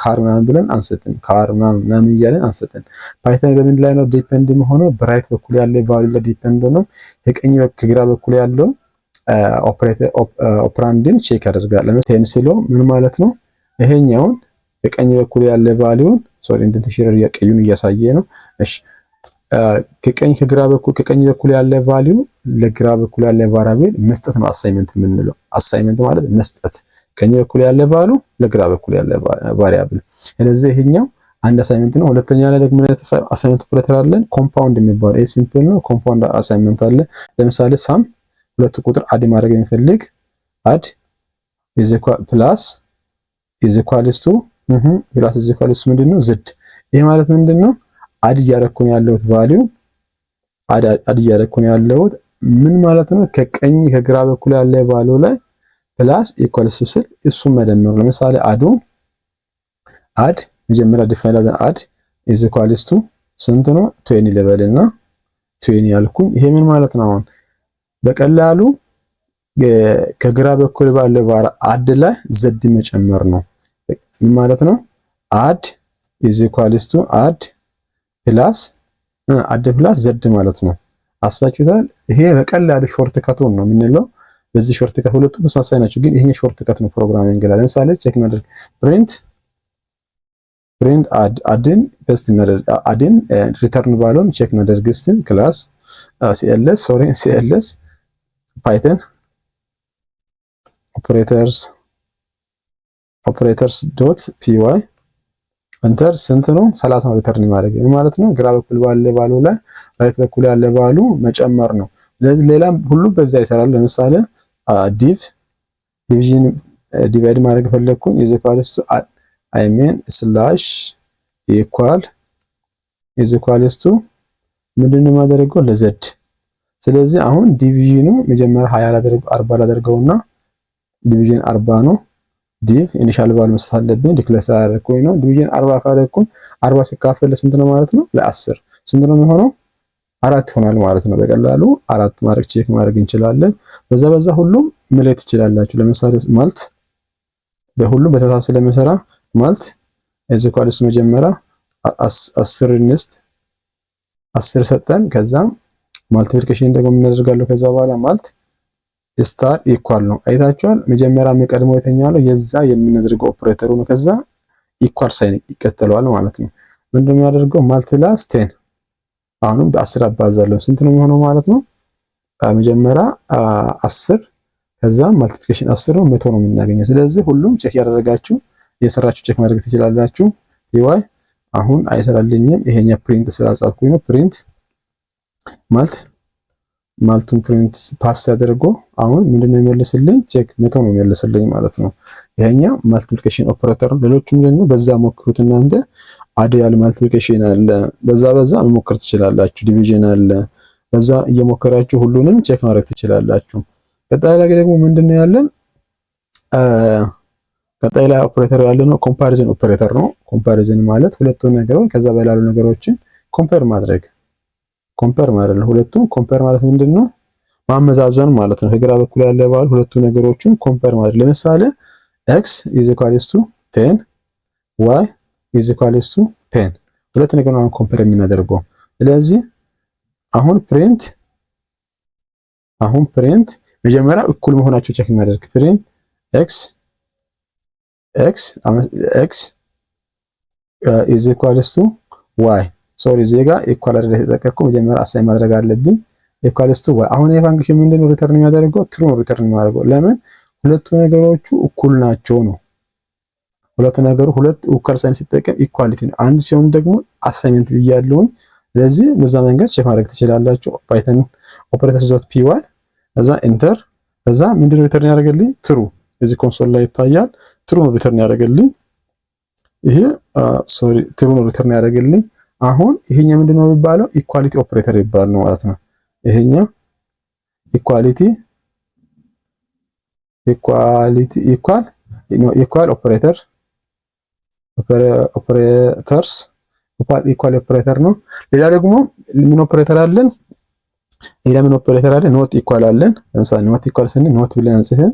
ካር ምናምን ብለን አንሰጥም። ካር ምናምን እያለን አንሰጥም። ፓይተን በምን ላይ ነው ዲፔንድ የሚሆነው? በራይት በኩል ያለ ቫልዩ ላይ ዲፔንድ ነው። ከግራ በኩል ያለው ኦፕራንድን ቼክ ያደርጋል። ለምሳሌ ቴንስሎ ምን ማለት ነው? ይሄኛውን ከቀኝ በኩል ያለ ቫልዩን ኢንደንቴሽን ቀዩን እያሳየ ነው። እሺ ከቀኝ በኩል ያለ ቫልዩ ለግራ በኩል ያለ ቫሪያብል መስጠት ነው አሳይመንት የምንለው። አሳይመንት ማለት መስጠት፣ ቀኝ በኩል ያለ ቫልዩ ለግራ በኩል ያለ ቫሪያብል። ስለዚህ ይሄኛው አንድ አሳይመንት ነው። ሁለተኛ ላይ ደግሞ አሳይመንት ኦፕሬተር አለን፣ ኮምፓውንድ የሚባል ይሄ ሲምፕል ነው። ኮምፓውንድ አሳይመንት አለ። ለምሳሌ ሳም ሁለት ቁጥር አድ ማድረግ የሚፈልግ አድ ኢዝ ኢኳል ፕላስ ኢዝ ኢኳልስ ቱ ፕላስ ኢዝ ኢኳልስ ምንድነው? ዝድ። ይሄ ማለት ምንድነው? አድ እያደረኩኝ ያለሁት ቫልዩ አድ እያደረኩኝ ያለሁት ምን ማለት ነው? ከግራ በኩል ያለ ቫልዩ ላይ ፕላስ ኢኳልስ ቱ ስል እሱን መደመር። ለምሳሌ አድ መጀመሪያ ዲፋይን አድ ኢዝ ኢኳልስ ቱ ስንት ነው? 20 ልበልና 20 ያልኩኝ። ይሄ ምን ማለት ነው? አሁን በቀላሉ ከግራ በኩል ባለ ቫር አድ ላይ ዘድ መጨመር ነው። ምን ማለት ነው? አድ ኢዝ ኢኳልስ ቱ አድ ፕላስ ዘድ ማለት ነው። አስባችሁታል? ይሄ በቀላሉ ሾርት ካቱን ነው የምንለው። በዚህ ሾርት ካት ሁለቱም ተመሳሳይ ናቸው፣ ግን ይሄኛው ሾርት ካት ነው ፕሮግራሚንግ ላይ። ለምሳሌ ቼክ እናደርግ። ፕሪንት አድን ሪተርን ቫልዩን ቼክ እናደርግ እስቲ። ክላስ ሲኤልኤስ ፓይተን ኦፕሬተርስ ዶት ፒዋይ እንተር ስንት ነው? 30 ነው ሪተርን ማድረግ ማለት ነው። ግራ በኩል ባለ ቫልዩ ላይ ራይት በኩል ያለ ቫልዩ መጨመር ነው። ስለዚህ ሌላም ሁሉ በዛ ይሰራል። ለምሳሌ ዲቪዥን ዲቫይድ ማድረግ ፈለኩኝ ኢዝ ኢኳልስ ቱ ስላሽ ኢኳል ኢዝ ኢኳልስ ቱ ምንድነው ማድረገው? ለዘድ። ስለዚህ አሁን ዲቪዥኑ መጀመሪያ 40 ላደርገውና ዲቪዥን 40 ነው። ዲቭ ኢኒሻል ቫልዩ መስጠት አለብኝ። ዲክሌር አደረኩኝ ነው። ዲቪዥን 40 ካደረኩኝ 40 ሲካፈል ለስንት ነው ማለት ነው? ለ10 ስንት ነው የሚሆነው? 4 ይሆናል ማለት ነው። በቀላሉ 4 ማድረግ ቼክ ማድረግ እንችላለን። በዛ ሁሉም መለየት ትችላላችሁ። ለምሳሌ ማልት በሁሉም በተመሳሳይ ስለምሰራ ማልት ኢዝ ኢኳልስ መጀመሪያ 10 እንስት 10 ሰጠን። ከዛም ማልቲፕሊኬሽን ደግሞ እናደርጋለን። ከዛ በኋላ ማልት ስታር ኢኳል ነው። አይታችኋል? መጀመሪያ የሚቀድመው የተኛው የዛ የምናደርገው ኦፕሬተሩ ነው። ከዛ ኢኳል ሳይን ይቀጥለዋል ማለት ነው። ምንድነው የሚያደርገው? ማልቲፕላስ 10 አሁንም በ10 አባዛለሁ። ስንት ነው የሚሆነው ማለት ነው? መጀመሪያ 10 ከዛ ማልቲፕሊኬሽን 10 ነው፣ 100 ነው የምናገኘው። ስለዚህ ሁሉም ቼክ ያደረጋችሁ የሰራችሁ ቼክ ማድረግ ትችላላችሁ። ይዋይ አሁን አይሰራልኝም። ይሄኛ ፕሪንት ስላጻፍኩኝ ነው። ፕሪንት ማልቱን ፕሪንት ፓስ ያደርጎ አሁን ምንድነው የሚመልስልኝ? ቼክ 100 ነው የሚመልስልኝ ማለት ነው። ይሄኛ ማልቲፕሊኬሽን ኦፕሬተር ነው። ሌሎችም ደግሞ በዛ ሞክሩት እናንተ። አድ ያለ ማልቲፕሊኬሽን አለ፣ በዛ መሞከር ትችላላችሁ። ዲቪዥን አለ፣ በዛ እየሞከራችሁ ሁሉንም ቼክ ማድረግ ትችላላችሁ። ቀጣይ ላይ ደግሞ ምንድነው ያለን? ቀጣይ ላይ ኦፕሬተር ያለ ነው ኮምፓሪዝን ኦፕሬተር ነው። ኮምፓሪዝን ማለት ሁለቱን ነገሮች ከዛ በላሉ ነገሮችን ኮምፔር ማድረግ ነው። ሁለቱም ኮምፔር ማለት ምንድነው? ማመዛዘን ማለት ነው። ከግራ በኩል ያለ ባል ሁለቱ ነገሮችን ኮምፔር ማድረግ። ለምሳሌ x is equals to 10 y is equals to 10 ሁለት ነገር ነው ኮምፔር የምናደርገው። ስለዚህ አሁን ፕሪንት መጀመሪያ እኩል መሆናቸው ቼክ እናደርግ። ፕሪንት x is equals to y ሶሪ ዜጋ ኢኳል አይደል የተጠቀቀው መጀመሪያ አሳይ ማድረግ አለብኝ። ኢኳልስ ቱ ዋይ። አሁን የፋንክሽን ምንድነው ሪተርን የሚያደርገው? ትሩ ነው ሪተርን የሚያደርገው። ለምን? ሁለቱ ነገሮቹ እኩል ናቸው ነው። ሁለት ነገሩ ሁለት ኢኳል ሳይን ሲጠቀም ኢኳሊቲ ነው። አንድ ሲሆን ደግሞ አሳይመንት ብያለሁኝ። ስለዚህ በዛ መንገድ ቼክ ማድረግ ትችላላችሁ። ፓይተን ኦፐሬተር ዶት ፒ ዋይ እዛ ኢንተር እዛ ምንድነው ሪተርን ያደርገልኝ ትሩ። እዚህ ኮንሶል ላይ ይታያል። ትሩ ነው ሪተርን ያደርገልኝ። ይሄ ሶሪ ትሩ ነው ሪተርን ያደርገልኝ። አሁን ይሄኛ ምንድነው የሚባለው ኢኳሊቲ ኦፐሬተር ይባል ነው ማለት ነው። ይሄኛ ኢኳሊቲ ኢኳል ኦፐሬተር ኦፐሬተርስ ኢኳል ኦፐሬተር ነው። ሌላ ደግሞ ምን ኦፐሬተር አለን? ሌላ ምን ኦፐሬተር አለ? ኖት ኢኳል አለን። ለምሳሌ ኖት ኢኳል ስንል ኖት ብለን አንጽፈን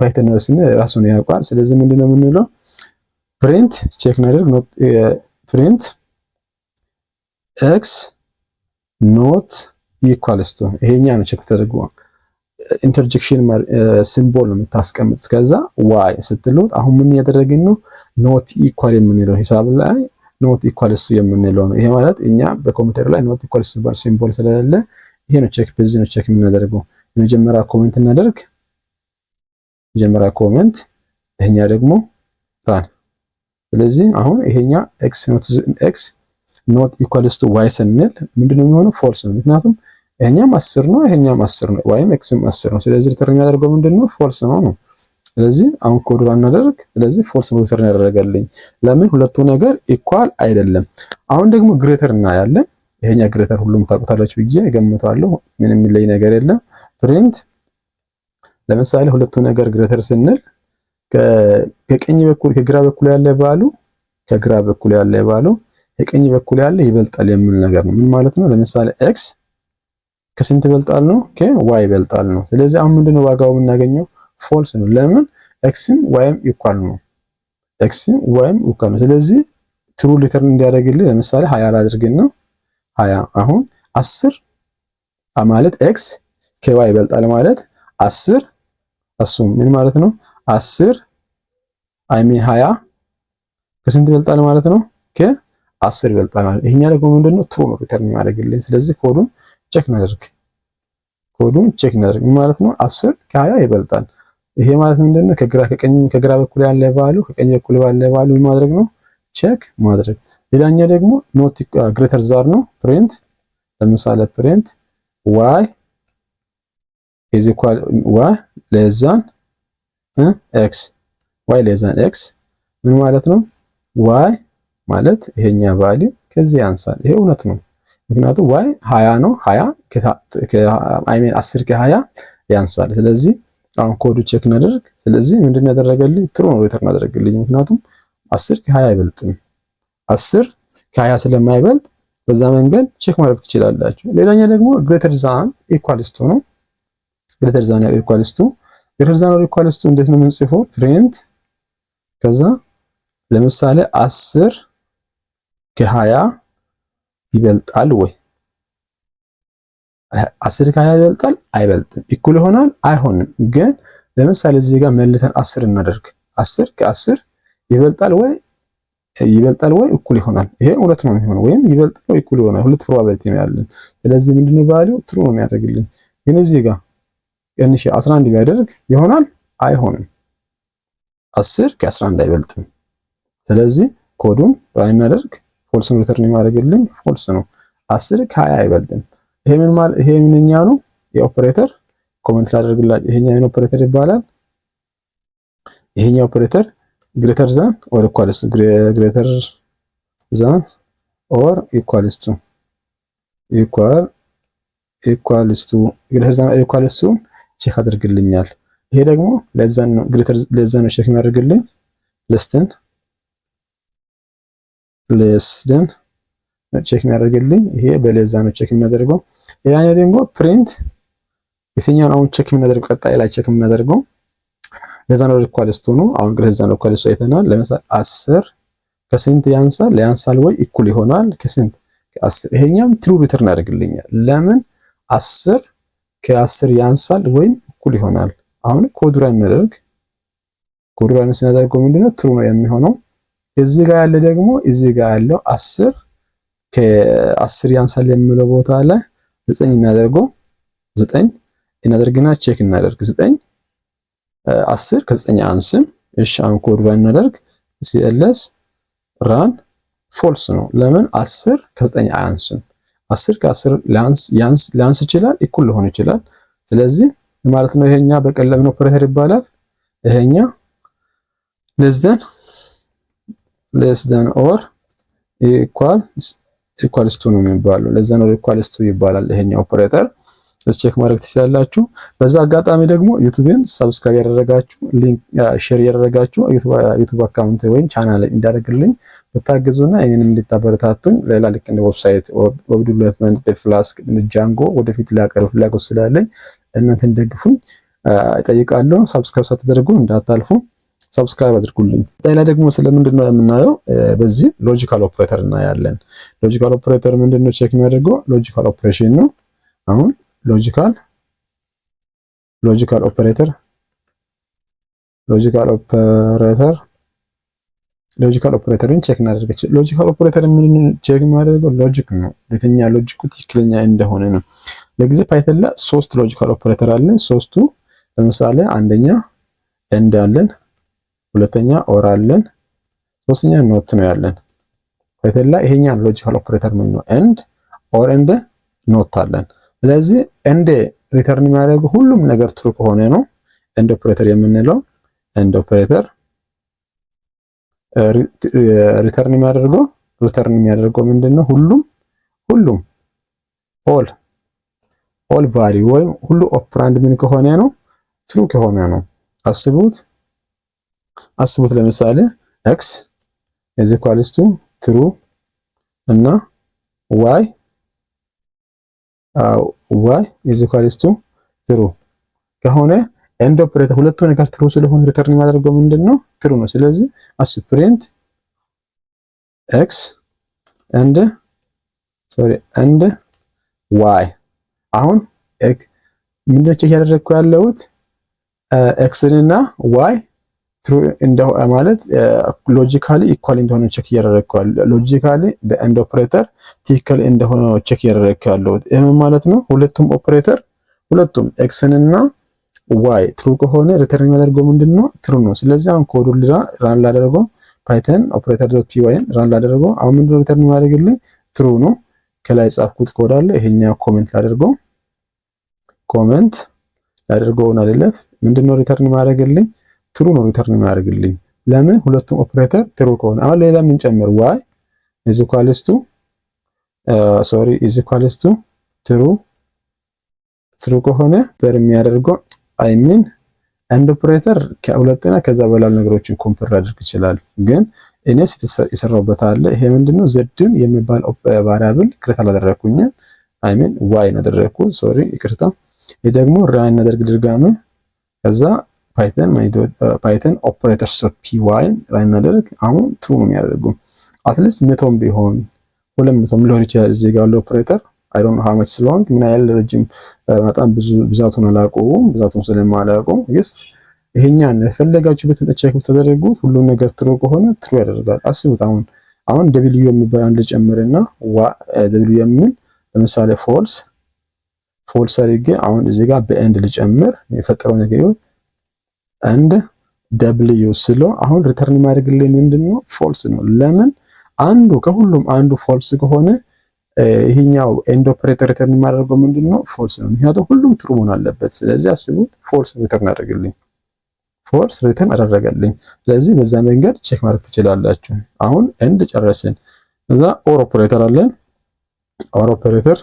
ፓይተን ነው ስንል ራሱን ያውቃል። ስለዚህ ምንድነው የምንለው ፕሪንት ቼክ እናደርግ ኖት ፕሪንት ኤክስ ኖት ኢኳልስ ቱ ይሄኛ ነው ቼክ ተደርጎ ኢንተርጀክሽን ሲምቦል ነው የምታስቀምጡት። ከዛ ዋይ ስትሉት አሁን ምን ያደረግን ነው ኖት ኢኳል የምንለው ሂሳብ ላይ ኖት ኢኳልስ ቱ የምንለው ነው። ይሄ ማለት እኛ በኮምፒውተር ላይ ኖት ኢኳልስ ቱ ሲምቦል ስለሌለ ይሄ ነው ቼክ በዚህ ነው ቼክ የምናደርገው። የመጀመሪያ ኮሜንት እናደርግ የመጀመሪያ ኮሜንት ይሄኛ ደግሞ ራን። ስለዚህ አሁን ይሄኛ ኤክስ ኖት ኢኳልስ ቱ ዋይ ስንል ምንድነው የሚሆነው ፎልስ ነው። ምክንያቱም ይሄኛም 10 ነው ይሄኛም 10 ነው ዋይም ኤክስም 10 ነው። ስለዚህ ሪተርን ያደርገው ምንድነው ፎልስ ነው። ስለዚህ አሁን ኮድ ራን እናደርግ። ስለዚህ ፎልስ ነው ሪተርን ያደረገልኝ። ለምን ሁለቱ ነገር ኢኳል አይደለም። አሁን ደግሞ ግሬተር እናያለን። ይሄኛ ግሬተር ሁሉም ታውቁታላችሁ ብዬ እገምታለሁ። ምንም የሚለይ ነገር የለም። ፕሪንት ለምሳሌ ሁለቱ ነገር ግሬተር ስንል ከቀኝ በኩል ከግራ በኩል ያለ ባሉ ከቀኝ በኩል ያለ ይበልጣል የሚል ነገር ነው። ምን ማለት ነው? ለምሳሌ ኤክስ ከስንት ይበልጣል ነው? ከዋይ ይበልጣል ነው። ስለዚህ አሁን ምንድነው ዋጋው የምናገኘው ፎልስ ነው። ለምን ኤክስም ዋይም ኢኳል ነው። ስለዚህ ትሩ ሪተርን እንዲያደርግልኝ ለምሳሌ 20 አድርገን ነው 20 አሁን 10 ማለት ኤክስ ከዋይ ይበልጣል ማለት 10 እሱም ምን ማለት ነው 10 20 ከስንት ይበልጣል ማለት ነው ከ10 ይበልጣል ማለት። ይሄኛ ደግሞ ምንድነው ትሩ ነው ሪተርን የሚያደርግልኝ። ስለዚህ ኮዱን ቼክ እናደርግ ማለት ነው 10 ከ20 ይበልጣል። ይሄ ማለት ምንድነው ከግራ በኩል ያለ ቫልዩ ከቀኝ በኩል ያለ ቫልዩ ማድረግ ነው ቼክ ማድረግ። ሌላኛው ደግሞ ኖት ግሬተር ዛር ነው ፕሪንት ለምሳሌ ፕሪንት y is equal y less than x ምን ማለት ነው y ማለት ይሄኛ ቫልዩ ከዚህ ያንሳል። ይሄ እውነት ነው። ምክንያቱም y 20 ነው 20 10 ከ20 ያንሳል። ስለዚህ አሁን ኮዱ ቼክ እናደርግ። ስለዚህ ምንድነው ያደረገልኝ ትሩ ነው ሪተርን አደረገልኝ። ምክንያቱም 10 ከ20 አይበልጥም። 10 ከ20 ስለማይበልጥ በዛ መንገድ ቼክ ማድረግ ትችላላችሁ። ሌላኛው ደግሞ ግሬተር ዛን ኢኳልስ ቱ ነው። ግሬተር ዛን ኢኳልስ ቱ እንዴት ነው የምንጽፈው? ፕሪንት ከዛ ለምሳሌ 10 ከ20 ይበልጣል ወይ 10 ከ20 ይበልጣል አይበልጥም? ኢኩል ይሆናል አይሆንም? ግን ለምሳሌ እዚህ ጋር መልሰን 10 እናደርግ 10 ከ10 ይበልጣል ወይ እኩል ይሆናል? ይሄ እውነት ነው የሚሆነው ወይም ይበልጣል ወይ እኩል ይሆናል። ሁለት ፕሮባቢሊቲ ነው ያለን። ስለዚህ ምንድነው ቫልዩ ትሩ ነው የሚያደርግልኝ። ግን እዚህ ጋር ቀንሽ 11 ቢያደርግ ይሆናል አይሆንም? 10 ከ11 አይበልጥም። ስለዚህ ኮዱን ራን እናደርግ ፎልስ ነው ሪተርን የሚያደርግልኝ ፎልስ ነው። 10 ከ20 አይበልጥም። ይሄ ምን ማለት ይሄ ምንኛ ነው? የኦፐሬተር ኮሜንት ላደርግላችሁ። ይሄኛው ምን ኦፐሬተር ይባላል? ይሄኛው ኦፐሬተር ግሬተር ዛን ኦር ኢኳልስ ቱ ግሬተር ዛን ኦር ኢኳልስ ቱ ግሬተር ዛን ኦር ኢኳልስ ቱ ቼክ አድርግልኛል። ይሄ ደግሞ ለዛን ነው ግሬተር ለዛን ነው ቼክ የሚያደርግልኝ ለስተን ቼክ የሚያደርግልኝ ይሄ በለዛ ነው ቼክ የሚያደርገው። ሌላኛው ደግሞ ፕሪንት የትኛውን አሁን ቼክ የምናደርገው ቀጣይ ላይ ቼክ የምናደርገው ለዛ ነው ኢኳልስ ቱ ነው። አሁን ግሬተር ዛን ኢኳልስ ቱ አይተናል። ለምሳሌ 10 ከስንት ያንሳል ወይ እኩል ይሆናል ከስንት ከ10። ይሄኛም ትሩ ሪተርን ያደርግልኛል። ለምን 10 ከ10 ያንሳል ወይም እኩል ይሆናል። አሁን ኮድ ራን እናደርግ። ኮድ ራን ስናደርገው ምንድነው ትሩ ነው የሚሆነው። እዚህ ጋር ያለ ደግሞ እዚህ ጋር ያለው 10 ከ10 ያንሳል የሚለው ቦታ ላይ 9 እናደርገው 9 እናደርግና ቼክ እናደርግ 9 10 ከ9 አንስም እሺ አሁን ኮድ ራን እናደርግ። ሲኤልኤስ ራን ፎልስ ነው። ለምን 10 ከ9 አያንስም። 10 ከ10 ሊያንስ ይችላል፣ እኩል ሊሆን ይችላል። ስለዚህ ማለት ነው ይሄኛ በቀለም ኦፕሬተር ይባላል። ይሄኛ less than or equals to ነው የሚባለው። ለዛ ነው equals to ይባላል ይሄኛ ኦፕሬተር። ቼክ ማድረግ ትችላላችሁ። በዛ አጋጣሚ ደግሞ ዩቲዩብን ሰብስክራይብ ያደረጋችሁ ሊንክ ሼር ያደረጋችሁ ዩቲዩብ አካውንት ወይም ቻናል እንዳደርግልኝ ብታግዙና እኔንም እንድታበረታቱኝ ሌላ ልክ እንደ ዌብሳይት ዌብ ዴቨሎፕመንት በፍላስክ ጃንጎ ወደፊት ላቀርብ ፍላጎት ስላለኝ እናንተን ደግፉኝ እጠይቃለሁ። ሰብስክራይብ ሳትደርጉ እንዳታልፉ ሰብስክራይብ አድርጉልኝ። ሌላ ደግሞ ስለምንድን ነው የምናየው? በዚህ ሎጂካል ኦፕሬተር እናያለን። ሎጂካል ኦፕሬተር ምንድነው? ቼክ የሚያደርገው ሎጂካል ኦፕሬሽን ነው። አሁን ሎጂካል ኦፕሬተርን ቼክ እናደርጋች። ሎጂካል ኦፕሬተር ምን ቼክ የሚያደርገው ሎጂክ ነው። የትኛ ሎጂኩ ትክክለኛ እንደሆነ ነው። ለጊዜ ፓይተን ላይ 3 ሎጂካል ኦፕሬተር አለ። ሶስቱ ለምሳሌ አንደኛ ኤንድ አለን፣ ሁለተኛ ኦር አለን፣ ሶስተኛ ኖት ነው ያለን። ፓይተን ላይ ይሄኛ ሎጂካል ኦፕሬተር ምን ነው? ኤንድ ኦር ኤንድ ኖት አለን። ስለዚህ ኤንድ ሪተርን የሚያደርገው ሁሉም ነገር ትሩ ከሆነ ነው ኤንድ ኦፕሬተር የምንለው። ኤንድ ኦፕሬተር ሪተርን የሚያደርገው ምንድነው? ሁሉም ኦል ቫልዩ ወይም ሁሉ ኦፕራንድ ምን ከሆነ ነው? ትሩ ከሆነ ነው። አስቡት ለምሳሌ x is equals to true እና y is equals to true ከሆነ ኤንድ ኦፕሬተር ሁለቱ ነገር ትሩ ስለሆነ ሪተርን የሚያደርገው ምንድነው? ትሩ ነው። ስለዚህ print x and y አሁን ምንድነው ቼክ ያደረግኩ ያለሁት x እና y ትሩ እንደሆነ ማለት ሎጂካሊ ኢኳል እንደሆነ ቼክ ያደረግኩ ሎጂካሊ በኤንድ ኦፕሬተር ትክክል እንደሆነ ቼክ ያደረግኩ ያለሁት። ይሄ ማለት ነው ሁለቱም ኦፕሬተር ሁለቱም x እና y ትሩ ከሆነ ሪተርን የሚያደርገው ምንድነው? ትሩ ነው። ስለዚህ አሁን ኮዱን ራን ላደርገው python operator.py ራን ላደርገው አሁን ምንድነው ሪተርን የሚያደርግልኝ? ትሩ ነው። ከላይ ጻፍኩት ኮድ አለ። ይሄኛው ኮሜንት ላደርገው አይደለም ምንድነው ሪተርን የሚያደርግልኝ? ትሩ ነው ሪተርን የሚያደርግልኝ። ለምን? ሁለቱም ኦፕሬተር ትሩ ከሆነ። አሁን ሌላ ምን ጨምር? y is equals to ትሩ ከሆነ በር የሚያደርገው ኤንድ ኦፕሬተር ከሁለትና ከዛ በላይ ነገሮችን ኮምፔር ሊያደርግ ይችላል። ግን እኔ የሰራሁበት አለ። ይሄ ምንድነው? ዘድን የሚባል ቫሪያብል ክሬት አላደረኩኝ y አደረኩ። ይቅርታ። ይሄ ደግሞ ራን እናደርግ ድጋሚ ከዛ python operators.py ራን እናደርግ። አሁን ትሩ ነው የሚያደርገው። አትሊስት 100 ቢሆን 200 ሊሆን ይችላል እዚህ ጋር ያለው ኦፕሬተር I don't know how much long ምን ያህል ረጅም በጣም ብዛቱን አላውቀውም። ብዛቱን ስለማላውቀው ይሄኛን የፈለጋችሁበትን ቼክ ብታደርጉ ሁሉም ነገር ትሩ ከሆነ ትሩ ያደርጋል። አስቡት አሁን w የሚባል አንድ ጨምርና w የሚል ለምሳሌ ፎልስ አድርጌ አሁን እዚህ ጋር በኤንድ ልጨምር የፈጠረው ነገር and w ስለው አሁን ሪተርን የሚያደርግልኝ ምንድነው? ፎልስ ነው። ለምን? ከሁሉም አንዱ ፎልስ ከሆነ ይሄኛው ኤንድ ኦፕሬተር ሪተርን የሚያደርገው ምንድነው? ፎልስ ነው። ምክንያቱም ሁሉም ትሩ መሆን አለበት። ስለዚህ አስቡት ፎልስ ሪተርን አደረገልኝ። ስለዚህ በዛ መንገድ ቼክ ማድረግ ትችላላችሁ። አሁን ኤንድ ጨረስን። እዛ ኦር ኦፕሬተር አለን። ኦር ኦፕሬተር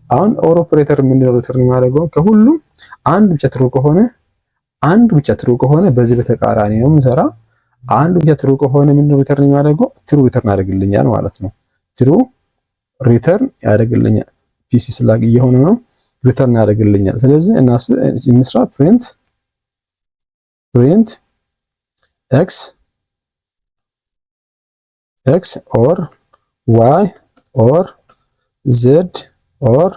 አሁን ኦር ኦፕሬተር ምንድነው ሪተርን የሚያደርገው? ከሁሉም አንድ ብቻ ትሩ ከሆነ በዚህ በተቃራኒ ነው የምንሰራ። አንድ ብቻ ትሩ ከሆነ ምንድነው ሪተርን የሚያደርገው? ትሩ ሪተርን ያደርግልኛል ማለት ነው። ትሩ ሪተርን ያደርግልኛል። ፒሲ ስላግ እየሆነ ነው ሪተርን ያደርግልኛል። ስለዚህ እንስራ print x or y or z or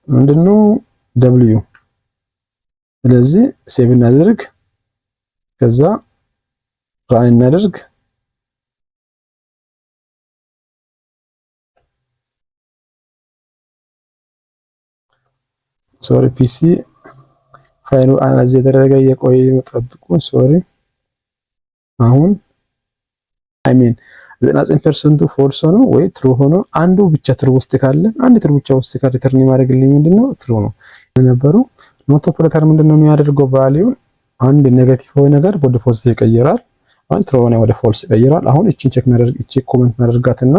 ምንድነው w። ስለዚህ ሴቭ እናድርግ ከዛ ራን እናድርግ። ሶሪ ፒሲ ፋይሉ አናላይዝ የተደረገ የቆየ ጠብቁ። ሶሪ አሁን አይ ሚን 99% ፎልስ ሆኖ ወይ ትሩ ሆኖ አንዱ ብቻ ትሩ ውስጥ ካለ አንድ ትሩ ብቻ ውስጥ ካለ ሪተርን የሚያደርግልኝ ምንድነው ትሩ ነው የነበረው። ኖት ኦፕሬተር ምንድነው የሚያደርገው ቫልዩን አንድ ኔጌቲቭ ሆነ ነገር ወደ ፖዚቲቭ ይቀይራል። አሁን ትሩ ሆነ ወደ ፎልስ ይቀይራል። አሁን እቺን ቼክ እናደርግ እቺ ኮሜንት እናደርጋትና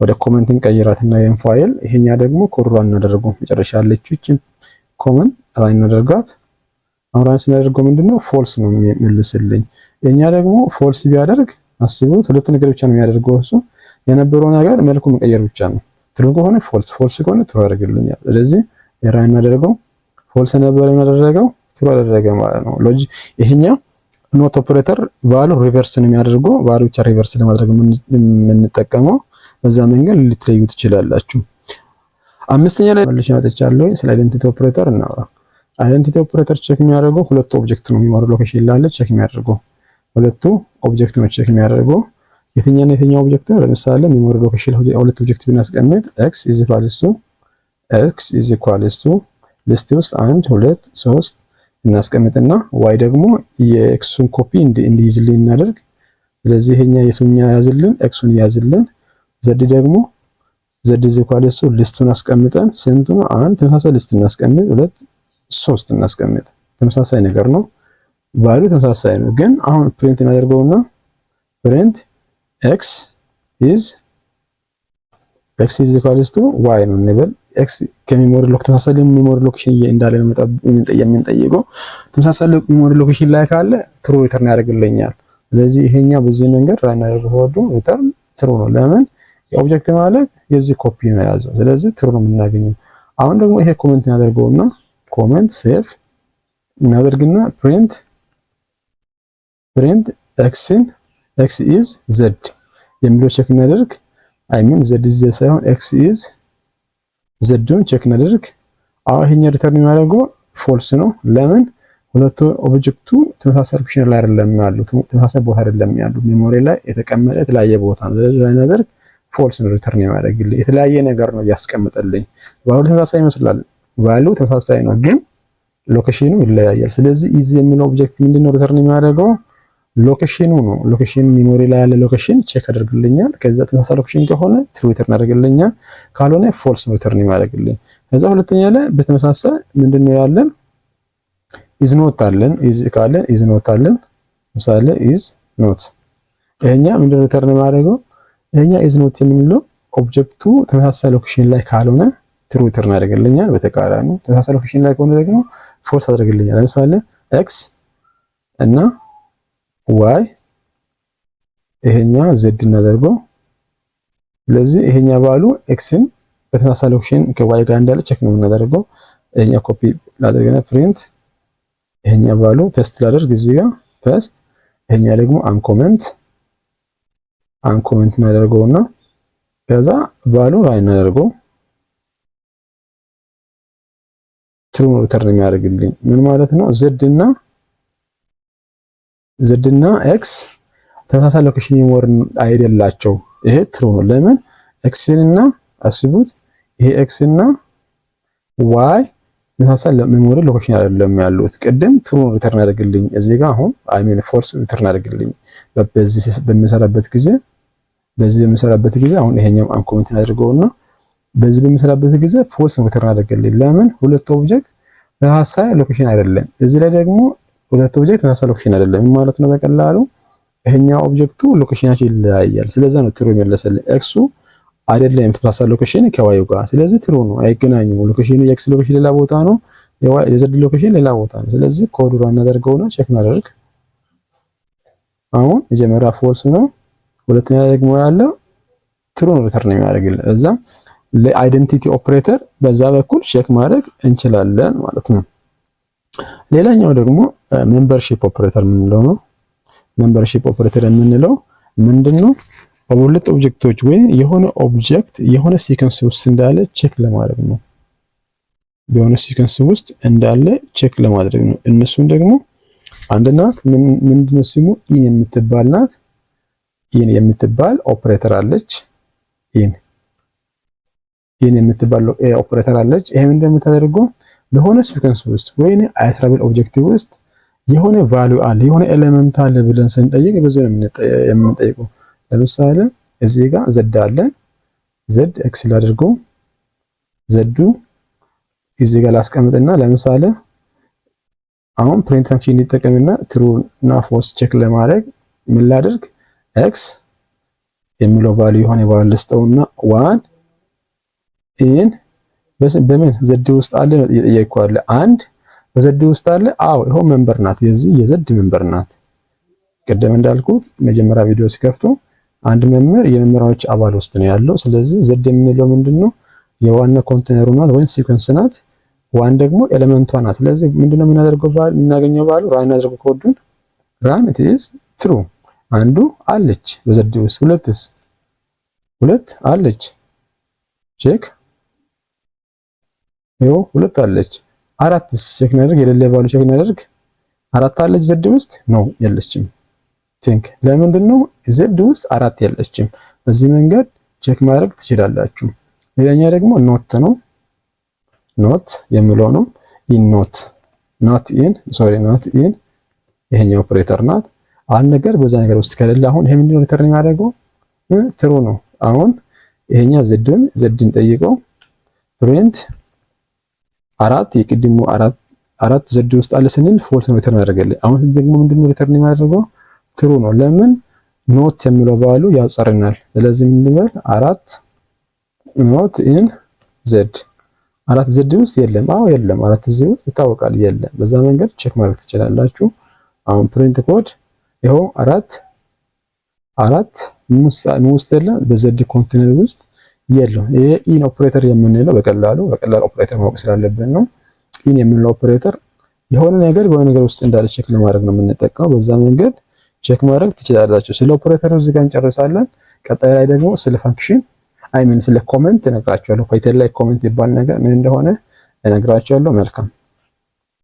ወደ ኮሜንት እንቀይራትና ይሄን ፋይል ይሄኛ ደግሞ ኮድሯን እናደርገው መጨረሻ ያለችው እቺ ኮሜንት ራይ እናደርጋት። አሁን ራይ ስናደርገው ምንድነው ፎልስ ነው የሚመልስልኝ። የኛ ደግሞ ፎልስ ቢያደርግ አስቡት ሁለት ነገር ብቻ ነው የሚያደርገው እሱ የነበረው ነገር መልኩ መቀየር ብቻ ነው። ትሩ ከሆነ ፎልስ ፎልስ ከሆነ ትሩ ያደርግልኛል። ስለዚህ የራይ እናደርገው ፎልስ ነበር የሚያደርገው ትሩ አደረገ ማለት ነው። ሎጂክ ይሄኛው ኖት ኦፕሬተር ቫሉ ሪቨርስ ነው የሚያደርገው። ቫሉ ብቻ ሪቨርስ ለማድረግ የምንጠቀመው በዛ መንገድ ልትለዩ ትችላላችሁ። አምስተኛ ላይ መልሼ መጥቻለሁ። ስለ አይደንቲቲ ኦፕሬተር እናውራ። አይደንቲቲ ኦፕሬተር ቼክ የሚያደርገው ሁለት ኦብጀክት ነው የሚሞር ሎኬሽን ላይ ቼክ የሚያደርገው ሁለቱ ኦብጀክት ነው ቼክ የሚያደርገው የትኛና የትኛው ኦብጀክት ነው። ለምሳሌ ሜሞሪ ሎኬሽን ሁለት ኦብጀክት ብናስቀምጥ x is equals to ሊስት ውስጥ 1 2 3 እናስቀምጥና y ደግሞ የኤክሱን ኮፒ እንዲይዝልን እናደርግ። ስለዚህ ይሄኛ የቱኛ ያዝልን ኤክሱን ያዝልን። z ደግሞ z is equals to ሊስቱን አስቀምጠን ስንቱ ነው 1 ተመሳሳይ ሊስት እናስቀምጥ 2 3 እናስቀምጥ። ተመሳሳይ ነገር ነው ቫልዩ ተመሳሳይ ነው። ግን አሁን ፕሪንት እናደርገውና ፕሪንት x is equals to y ነው እንበል። x ከሜሞሪ ሎክ ተመሳሳይ ሜሞሪ ሎኬሽን እንዳለ ነው የምንጠይቀው። ተመሳሳይ ሜሞሪ ሎኬሽን ላይ ካለ ትሩ ሪተርን ያደርግልኛል። ስለዚህ ይሄኛ በዚህ መንገድ ራን ያደርገው ሪተርን ትሩ ነው። ለምን የኦብጀክት ማለት የዚህ ኮፒ ነው ያዘው። ስለዚህ ትሩ ነው የምናገኘው። አሁን ደግሞ ይሄ ኮሜንት እናደርገውና ኮሜንት ሴቭ እናደርግና ፕሪንት x is z የሚለው ቼክ እናደርግ። አይ ሚን z is z ሳይሆን x is z ዶን ቼክ እናደርግ። አሁን ይሄኛ ሪተርን የሚያደርገው ፎልስ ነው። ለምን ሁለቱ ኦብጀክቱ ተመሳሳይ ሎኬሽን ላይ አይደለም ያሉት፣ ተመሳሳይ ቦታ አይደለም ያሉት፣ ሜሞሪ ላይ የተቀመጠ የተለያየ ቦታ ነው። ስለዚህ ላይ እናደርግ ፎልስ ነው ሪተርን የሚያደርግልኝ። የተለያየ ነገር ነው ያስቀምጠልኝ። ቫልዩ ተመሳሳይ ይመስላል፣ ቫልዩ ተመሳሳይ ነው ግን ሎኬሽኑ ይለያያል። ስለዚህ ኢዚ የሚለው ኦብጀክት ምንድነው ሪተርን የሚያደርገው ሎኬሽኑ ነው። ሎኬሽን ሜሞሪ ላይ ያለ ሎኬሽን ቼክ አድርግልኛል። ከዛ ተመሳሳይ ሎኬሽን ከሆነ ትሩ ሪተርን ያደርግልኛል፣ ካልሆነ ፎልስ ነው ሪተርን የሚያደርግልኝ። ከዛ ሁለተኛ ላይ በተመሳሳይ ምንድነው ያለን ኢዝ ኖት አለን። ኢዝ ካለን ኢዝ ኖት አለን። ምሳሌ ኢዝ ኖት ይሄኛ ምንድነው ሪተርን የሚያደርገው ይሄኛ ኢዝ ኖት የምንለው ኦብጀክቱ ተመሳሳይ ሎኬሽን ላይ ካልሆነ ትሩ ሪተርን ያደርግልኛል። በተቃራኒው ተመሳሳይ ሎኬሽን ላይ ከሆነ ደግሞ ፎልስ ያደርግልኛል። ለምሳሌ x እና y ይሄኛ z እናደርገው። ስለዚህ ይሄኛ ቫሉ xን በተመሳሳይ ሎኬሽን ከy ጋር እንዳለ ቼክ ነው የምናደርገው። ይሄኛ ኮፒ ላደርግና ፕሪንት ይሄኛ ቫሉ ፔስት ላደርግ እዚህ ጋር ፔስት። ይሄኛ ደግሞ አንኮመንት እናደርገውና ከዛ ቫሉ ራይ እናደርገው ትሩ ሪተርን የሚያደርግልኝ ምን ማለት ነው? z እና x ተመሳሳይ ሎኬሽን ሜሞሪ አይደላቸው። ይሄ ትሩ ነው። ለምን x እና አስቡት ይሄ x እና y ተመሳሳይ ሜሞሪ ሎኬሽን አይደለም ያሉት። ቅድም ትሩ ሪተርን ያደርግልኝ እዚህ ጋር አሁን አይ ሚን ፎልስ ሪተርን ያደርግልኝ በዚህ በምሰራበት ጊዜ አሁን ይሄኛው አንኮሜንት አድርገውና በዚህ በምሰራበት ጊዜ ፎልስ ሪተርን ያደርግልኝ። ለምን ሁለት ኦብጀክት ተመሳሳይ ሎኬሽን አይደለም። እዚህ ላይ ደግሞ ሁለት ኦብጀክት ተመሳሳይ ሎኬሽን አይደለም ማለት ነው። በቀላሉ ይሄኛው ኦብጀክቱ ሎኬሽናቸው ይለያያል። ስለዚህ ነው ትሩ የሚመለስልኝ። ኤክሱ አይደለም ተመሳሳይ ሎኬሽን ከዋዩ ጋር። ስለዚህ ትሩ ነው፣ አይገናኙም። ሎኬሽኑ የኤክስ ሎኬሽን ሌላ ቦታ ነው፣ የዘድ ሎኬሽን ሌላ ቦታ ነው። ስለዚህ ኮድ ራን እናደርገውና ቼክ እናደርግ። አሁን መጀመሪያ ፎልስ ነው፣ ሁለተኛ ደግሞ ያለው ትሩ ነው ሪተርን የሚያደርግልን። እዛ ለአይደንቲቲ ኦፕሬተር በዛ በኩል ቼክ ማድረግ እንችላለን ማለት ነው። ሌላኛው ደግሞ ሜምበርሺፕ ኦፕሬተር የምንለው ነው። ሜምበርሺፕ ኦፕሬተር የምንለው ምንድነው? ሁለት ኦብጀክቶች ወይ የሆነ ኦብጀክት የሆነ ሲኮንስ ውስጥ እንዳለ ቼክ ለማድረግ ነው። በሆነ ሲኮንስ ውስጥ እንዳለ ቼክ ለማድረግ ነው። እነሱን ደግሞ አንድ ናት። ምንድነው ስሙ? ኢን የምትባል ናት። ኢን የምትባል ኦፕሬተር አለች። ኢን የምትባል ኦፕሬተር አለች። ይሄ ምንድነው የምታደርገው? ለሆነ ሲኩዌንስ ውስጥ ወይኔ አይትራብል ኦብጀክቲቭ ውስጥ የሆነ ቫልዩ አለ የሆነ ኤሌመንት አለ ብለን ስንጠይቅ በዚህ ነው የምንጠይቀው። ለምሳሌ እዚህ ጋር ዘድ አለ። ዘድ ኤክስ ላድርገው። ዘዱ እዚህ ጋር ላስቀምጥና ለምሳሌ አሁን ፕሪንት ፈንክሽን እንጠቀምና ትሩ እና ፎልስ ቼክ ለማድረግ ምን ላድርግ? ኤክስ የሚለው ቫልዩ የሆነ ቫልዩ ልስጠውና ዋን ኢን በምን ዘድ ውስጥ አለ ነው እየጠየቅኩ አንድ በዘድ ውስጥ አለ። አዎ ይሄው ሜምበር ናት። የዚህ የዘድ ሜምበር ናት። ቀደም እንዳልኩት መጀመሪያ ቪዲዮ ሲከፍቱ አንድ ሜምበር የሜምበሮች አባል ውስጥ ነው ያለው። ስለዚህ ዘድ የምንለው ምንድነው? የዋና ኮንቴነሩ ናት ወይስ ሲኩዌንስ ናት። ዋን ደግሞ ኤሌመንቷ ናት። ስለዚህ ምንድነው የምናደርገው? የምናገኘው ቫልዩ ራን እናደርገው ኮዱን ራን it is true አንዱ አለች በዘድ ውስጥ። ሁለትስ ሁለት አለች ቼክ ይኸው ሁለት አለች። አራትስ ቼክ እናደርግ የሌለ ቫልዩ ቼክ እናደርግ። አራት አለች ዘድ ውስጥ ነው የለችም። ቲንክ ለምንድን ነው ዘድ ውስጥ አራት የለችም? በዚህ መንገድ ቼክ ማድረግ ትችላላችሁ። ሌላኛ ደግሞ ኖት ነው። ኖት የሚለው ነው ኢን ኖት ኖት ኢን ሶሪ ኖት ኢን ይሄኛው ኦፕሬተር ናት። አንድ ነገር በዛ ነገር ውስጥ ከሌለ አሁን ይሄ ምንድነው ሪተርን የሚያደርገው? ትሩ ነው። አሁን ይሄኛ ዘድን ጠይቀው ፕሪንት አራት የቅድሙ አራት ዘድ ውስጥ አለ ስንል ፎልስ ነው ሪተርን ያደርጋል። አሁን ደግሞ ምንድነው ሪተርን የሚያደርገው? ትሩ ነው። ለምን? ኖት የሚለው ቫልዩ ያጸርናል። ስለዚህ ምንድነው አራት ኖት ኢን ዘድ አራት ዘድ ውስጥ የለም። አዎ የለም። አራት እዚህ ውስጥ ይታወቃል የለም። በዛ መንገድ ቼክ ማድረግ ትችላላችሁ። አሁን ፕሪንት ኮድ ይሄው አራት ውስጥ የለም በዘድ ኮንቴነር ውስጥ የለም። ይሄ ኢን ኦፕሬተር የምንለው በቀላል ኦፕሬተር ማወቅ ስላለብን ነው። ኢን የምንለው ኦፕሬተር የሆነ ነገር በሆነ ነገር ውስጥ እንዳለ ቼክ ለማድረግ ነው የምንጠቀመው። በዛ መንገድ ቼክ ማድረግ ትችላላችሁ። ስለ ኦፕሬተሩ እዚህ ጋር እንጨርሳለን። ቀጣይ ላይ ደግሞ ስለ ፋንክሽን ስለ ኮሜንት እነግራችኋለሁ። ፓይተን ላይ ኮሜንት ይባል ነገር ምን እንደሆነ እነግራችኋለሁ። መልካም